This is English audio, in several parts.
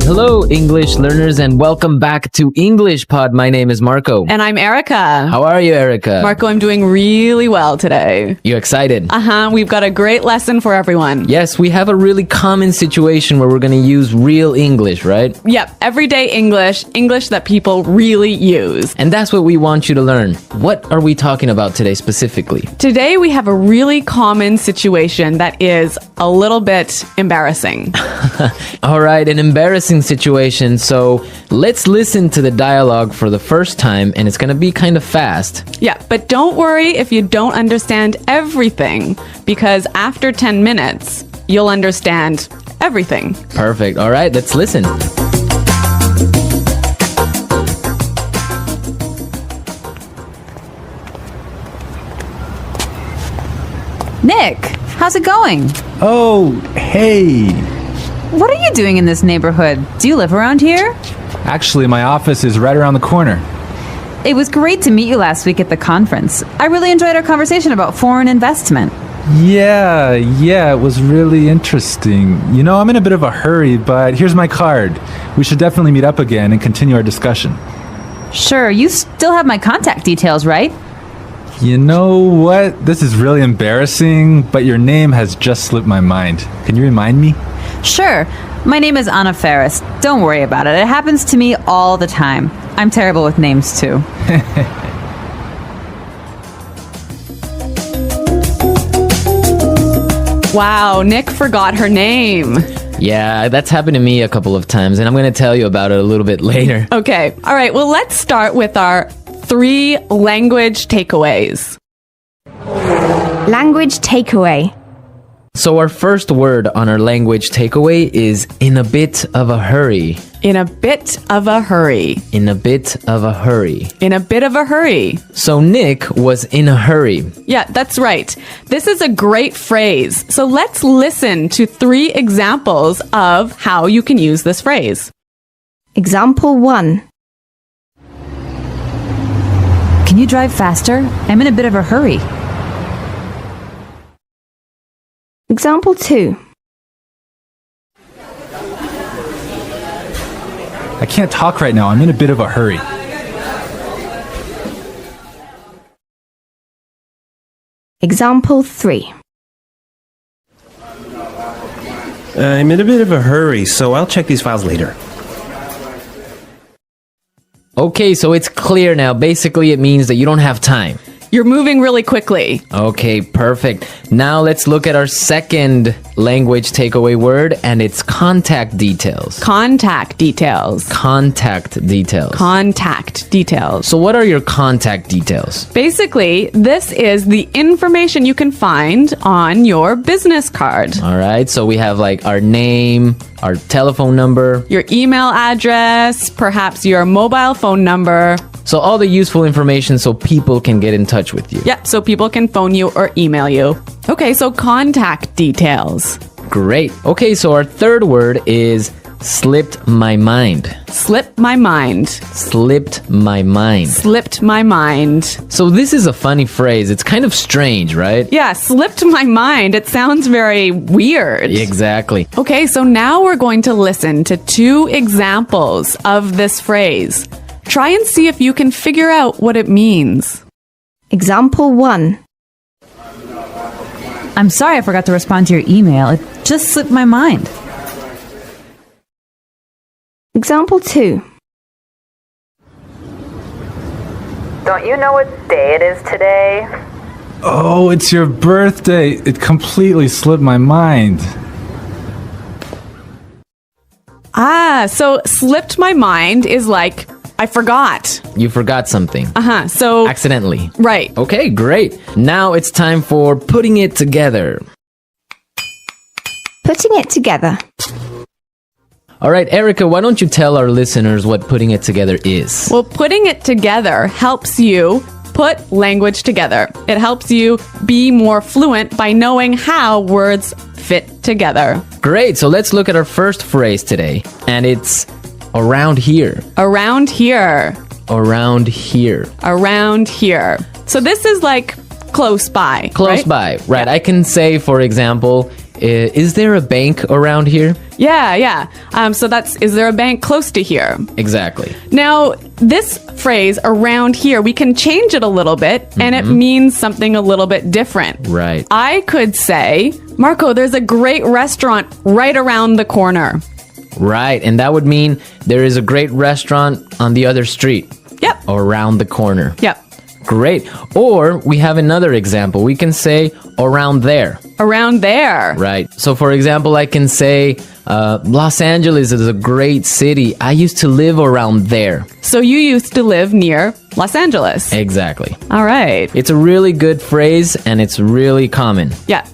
Hello, English learners, and welcome back to English Pod. My name is Marco. And I'm Erica. How are you, Erica? Marco, I'm doing really well today. You excited? We've got a great lesson for everyone. Yes, we have a really common situation where we're going to use real English, right? Yep, everyday English that people really use. And that's what we want you to learn. What are we talking about today specifically? Today we have a really common situation that is a little bit embarrassing. All right, an embarrassing situation. So let's listen to the dialogue for the first time, and it's going to be kind of fast. Yeah, but don't worry if you don't understand everything, because after 10 minutes, you'll understand everything. Perfect. All right, let's listen. Nick, how's it going? Oh, hey. What are you doing in this neighborhood? Do you live around here? Actually, my office is right around the corner. It was great to meet you last week at the conference. I really enjoyed our conversation about foreign investment. Yeah, it was really interesting. You know, I'm in a bit of a hurry, but here's my card. We should definitely meet up again and continue our discussion. Sure, you still have my contact details, right? You know what? This is really embarrassing, but your name has just slipped my mind. Can you remind me? Sure. My name is Anna Ferris. Don't worry about it. It happens to me all the time. I'm terrible with names, too. Wow, Nick forgot her name. Yeah, that's happened to me a couple of times, and I'm going to tell you about it a little bit later. Okay, all right, well, let's start with our 3 language takeaways. Language takeaway. So our first word on our language takeaway is in a bit of a hurry. In a bit of a hurry. In a bit of a hurry. In a bit of a hurry. So Nick was in a hurry. Yeah, that's right. This is a great phrase. So let's listen to 3 examples of how you can use this phrase. Example 1. Can you drive faster? I'm in a bit of a hurry. Example 2. I can't talk right now. I'm in a bit of a hurry. Example 3. I'm in a bit of a hurry, so I'll check these files later. Okay, so it's clear now. Basically, it means that you don't have time. You're moving really quickly. Okay, perfect. Now let's look at our second language takeaway word, and it's contact details. Contact details. Contact details. Contact details. So what are your contact details? Basically, this is the information you can find on your business card. All right, so we have like our name, our telephone number, Your email address, perhaps your mobile phone number. so all the useful information so people can get in touch with you. Yeah, so people can phone you or email you. Okay, so contact details. Great. Okay, so our third word is slipped my mind. Slipped my mind. Slipped my mind. Slipped my mind. So this is a funny phrase. It's kind of strange, right? Yeah, slipped my mind. It sounds very weird. Exactly. Okay, so now we're going to listen to 2 examples of this phrase. Try and see if you can figure out what it means. Example 1. I'm sorry I forgot to respond to your email. It just slipped my mind. Example 2. Don't you know what day it is today? Oh, it's your birthday. It completely slipped my mind. So slipped my mind is like, I forgot. You forgot something. So, Accidentally. right. Okay, great. Now it's time for putting it together. Putting it together. All right, Erica, why don't you tell our listeners what putting it together is? Well, putting it together helps you put language together. It helps you be more fluent by knowing how words fit together. Great, so let's look at our first phrase today, and it's around here. Around here. Around here. Around here. So this is like close by. Close right? by, right? I can say, for example, Is there a bank around here? Yeah. So that's, is there a bank close to here? Exactly. Now, this phrase around here, we can change it a little bit and it means something a little bit different. Right. I could say, Marco, there's a great restaurant right around the corner. Right. And that would mean there is a great restaurant on the other street. Yep. Or around the corner. Yep. Great. Or we have another example. We can say around there. Around there. Right. So, for example, I can say Los Angeles is a great city. I used to live around there. So you used to live near Los Angeles. Exactly. All right. It's a really good phrase and it's really common. Yeah.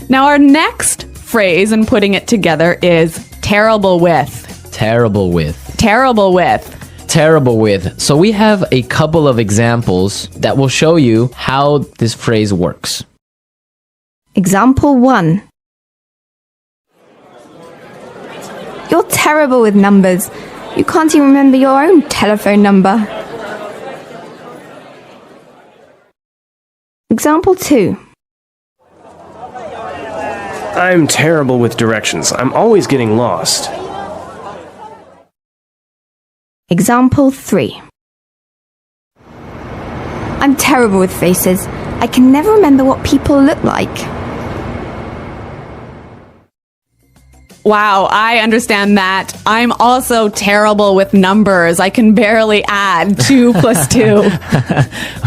Now, our next phrase and putting it together is terrible with. Terrible with. Terrible with. Terrible with. So we have a couple of examples that will show you how this phrase works. Example 1. You're terrible with numbers. You can't even remember your own telephone number. Example 2. I'm terrible with directions. I'm always getting lost. Example 3. I'm terrible with faces. I can never remember what people look like. Wow, I understand that. I'm also terrible with numbers. I can barely add 2 plus 2.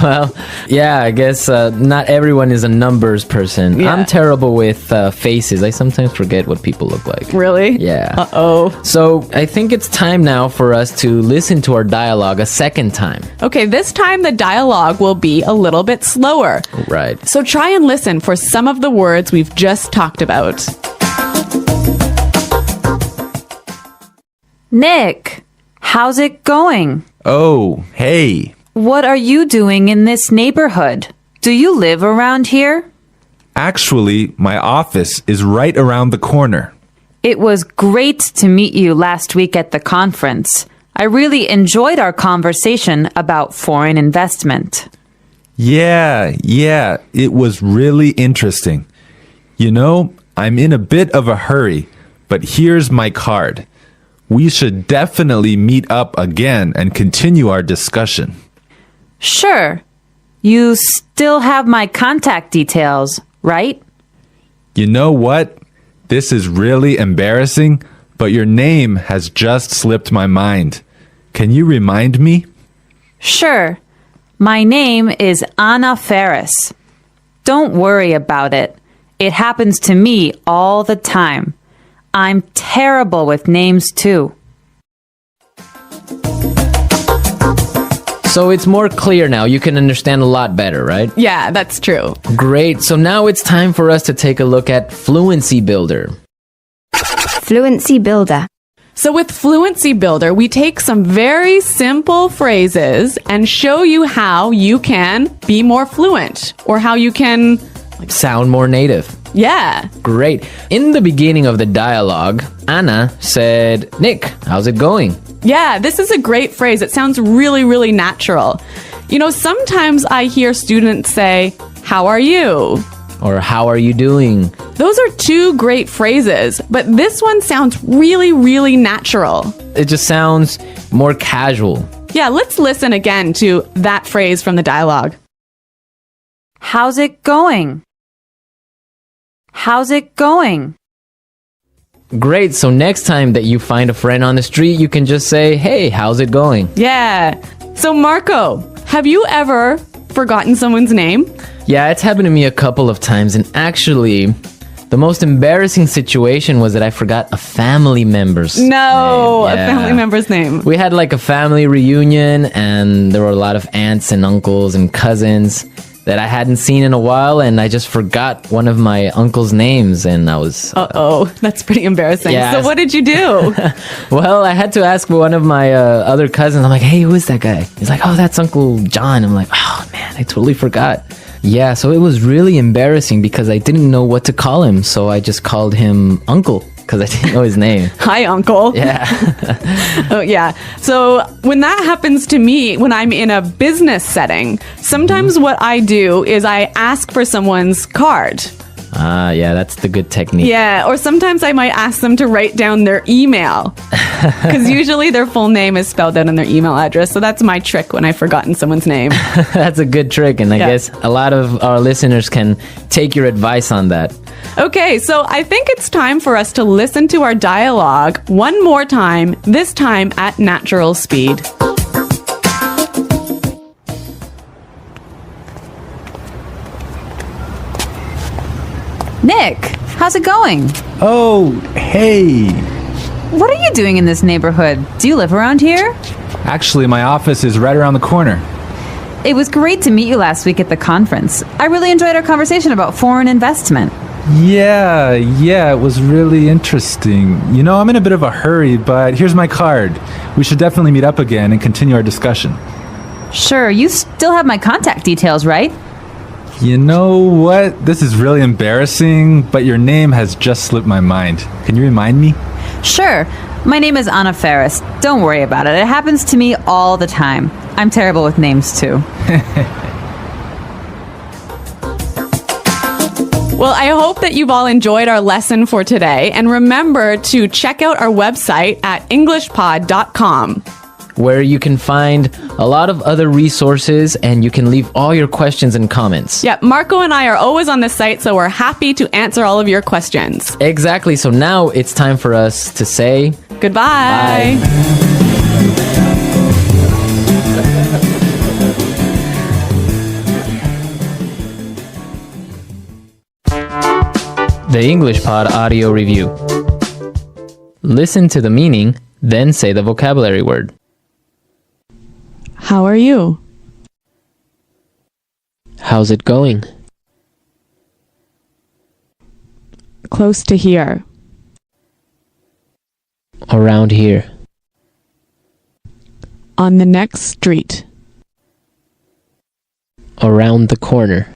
Well, yeah, I guess not everyone is a numbers person. Yeah. I'm terrible with faces. I sometimes forget what people look like. Really? Yeah. Uh-oh. So I think it's time now for us to listen to our dialogue a second time. Okay, this time the dialogue will be a little bit slower. Right. So try and listen for some of the words we've just talked about. Nick, how's it going? Oh, hey. What are you doing in this neighborhood? Do you live around here? Actually, my office is right around the corner. It was great to meet you last week at the conference. I really enjoyed our conversation about foreign investment. Yeah, it was really interesting. You know, I'm in a bit of a hurry, but here's my card. We should definitely meet up again and continue our discussion. Sure. You still have my contact details, right? You know what? This is really embarrassing, but your name has just slipped my mind. Can you remind me? Sure. My name is Anna Ferris. Don't worry about it. It happens to me all the time. I'm terrible with names too. So it's more clear now. You can understand a lot better, right? Yeah, that's true. Great. So now it's time for us to take a look at Fluency Builder. Fluency Builder. So with Fluency Builder, we take some very simple phrases and show you how you can be more fluent or how you can, Sound more native. yeah. Great. In the beginning of the dialogue, Anna said, Nick, how's it going? Yeah, this is a great phrase. It sounds really, really natural. You know, sometimes I hear students say, how are you? Or how are you doing? Those are 2 great phrases, but this one sounds really, really natural. It just sounds more casual. Yeah, let's listen again to that phrase from the dialogue. How's it going? How's it going? Great. So next time that you find a friend on the street, you can just say, hey, how's it going? Yeah. So Marco, have you ever forgotten someone's name? Yeah, it's happened to me a couple of times. And actually, the most embarrassing situation was that I forgot a family member's name. No, a Yeah. family member's name. We had like a family reunion and there were a lot of aunts and uncles and cousins that I hadn't seen in a while, and I just forgot one of my uncle's names, and I was... Uh-oh, that's pretty embarrassing. Yeah. So what did you do? Well, I had to ask one of my other cousins. I'm like, hey, who is that guy? He's like, oh, that's Uncle John. I'm like, oh, man, I totally forgot. Yeah, so it was really embarrassing because I didn't know what to call him, so I just called him Uncle because I didn't know his name. Hi, Uncle. Yeah. Oh, yeah. So when that happens to me, when I'm in a business setting, sometimes what I do is I ask for someone's card. Ah, yeah, that's the good technique. Yeah, or sometimes I might ask them to write down their email. Because usually their full name is spelled out in their email address. So that's my trick when I've forgotten someone's name. That's a good trick, and I Yeah. guess a lot of our listeners can take your advice on that. Okay, so I think it's time for us to listen to our dialogue one more time, this time at natural speed. Nick, how's it going? Oh, hey. What are you doing in this neighborhood? Do you live around here? Actually, my office is right around the corner. It was great to meet you last week at the conference. I really enjoyed our conversation about foreign investment. Yeah, it was really interesting. You know, I'm in a bit of a hurry, but here's my card. We should definitely meet up again and continue our discussion. Sure, you still have my contact details, right? You know what? This is really embarrassing, but your name has just slipped my mind. Can you remind me? Sure. My name is Anna Ferris. Don't worry about it. It happens to me all the time. I'm terrible with names, too. Well, I hope that you've all enjoyed our lesson for today. And remember to check out our website at englishpod.com. where you can find a lot of other resources and you can leave all your questions and comments. Yeah, Marco and I are always on the site, so we're happy to answer all of your questions. Exactly. So now it's time for us to say Goodbye. The English Pod Audio Review. Listen to the meaning, then say the vocabulary word. How are you? How's it going? Close to here. Around here. On the next street. Around the corner.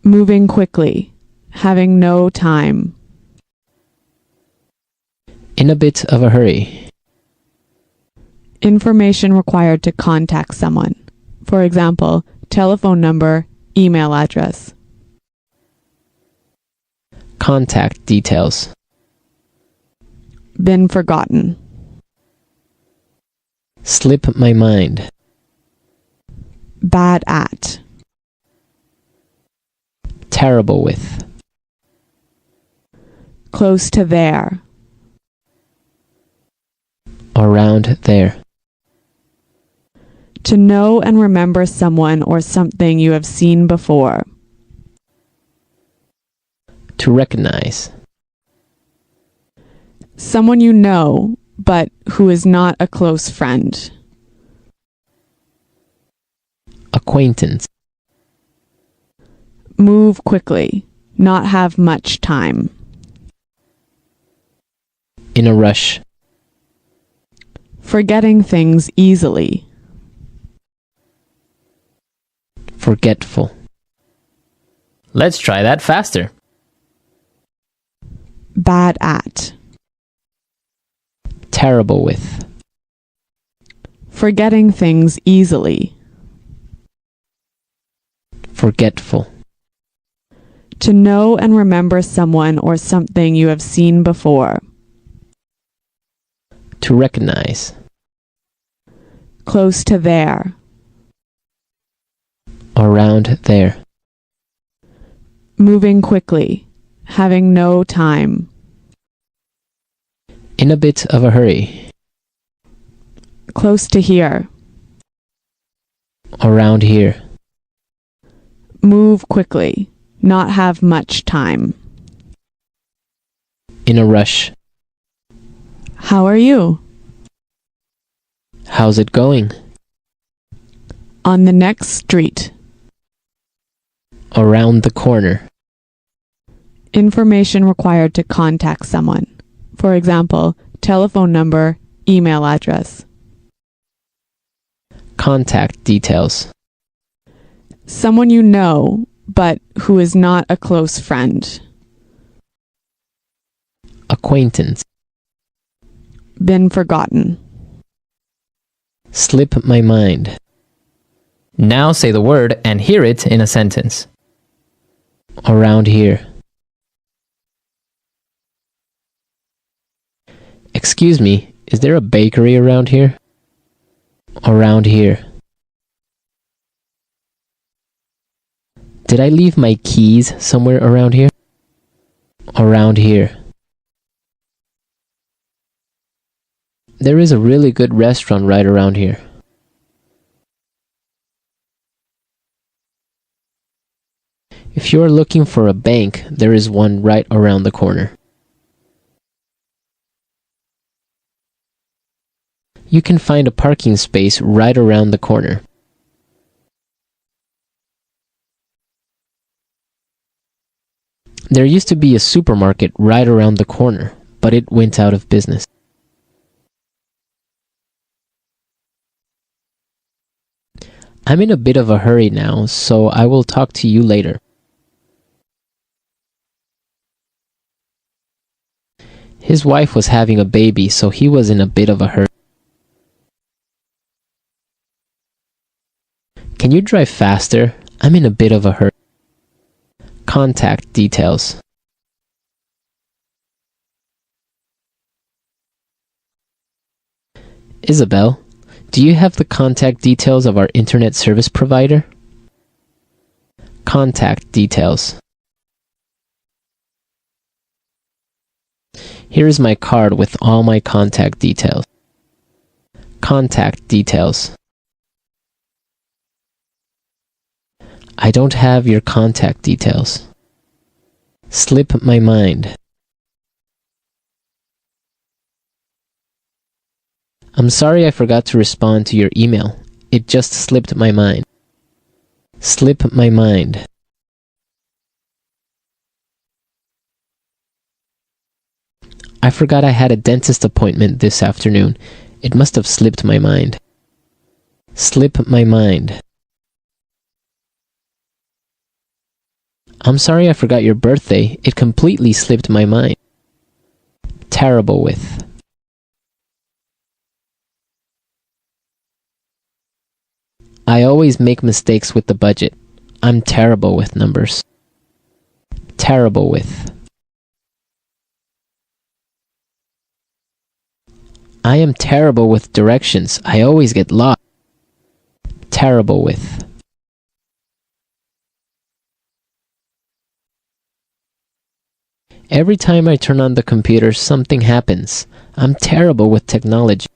Moving quickly. Having no time. In a bit of a hurry. Information required to contact someone. For example, telephone number, email address. Contact details. Been forgotten. Slip my mind. Bad at. Terrible with. Close to there. Around there. To know and remember someone or something you have seen before. To recognize. Someone you know, but who is not a close friend. Acquaintance. Move quickly. Not have much time. In a rush. Forgetting things easily. Forgetful. Let's try that faster. Bad at. Terrible with. Forgetting things easily. Forgetful. To know and remember someone or something you have seen before. To recognize. Close to there. Around there. Moving quickly. Having no time. In a bit of a hurry. Close to here. Around here. Move quickly. Not have much time. In a rush. How are you? How's it going? On the next street. Around the corner. Information required to contact someone. For example, telephone number, email address. Contact details. Someone you know, but who is not a close friend. Acquaintance. Been forgotten. Slip my mind. Now say the word and hear it in a sentence. Around here. Excuse me, is there a bakery around here? Around here. Did I leave my keys somewhere around here? Around here. There is a really good restaurant right around here. If you are looking for a bank, there is one right around the corner. You can find a parking space right around the corner. There used to be a supermarket right around the corner, but it went out of business. I'm in a bit of a hurry now, so I will talk to you later. His wife was having a baby, so he was in a bit of a hurry. Can you drive faster? I'm in a bit of a hurry. Contact details. Isabel, do you have the contact details of our internet service provider? Contact details. Here is my card with all my contact details. Contact details. I don't have your contact details. Slip my mind. I'm sorry I forgot to respond to your email. It just slipped my mind. Slip my mind. I forgot I had a dentist appointment this afternoon. It must have slipped my mind. Slip my mind. I'm sorry I forgot your birthday. It completely slipped my mind. Terrible with. I always make mistakes with the budget. I'm terrible with numbers. Terrible with. I am terrible with directions. I always get lost. Terrible with. Every time I turn on the computer, something happens. I'm terrible with technology.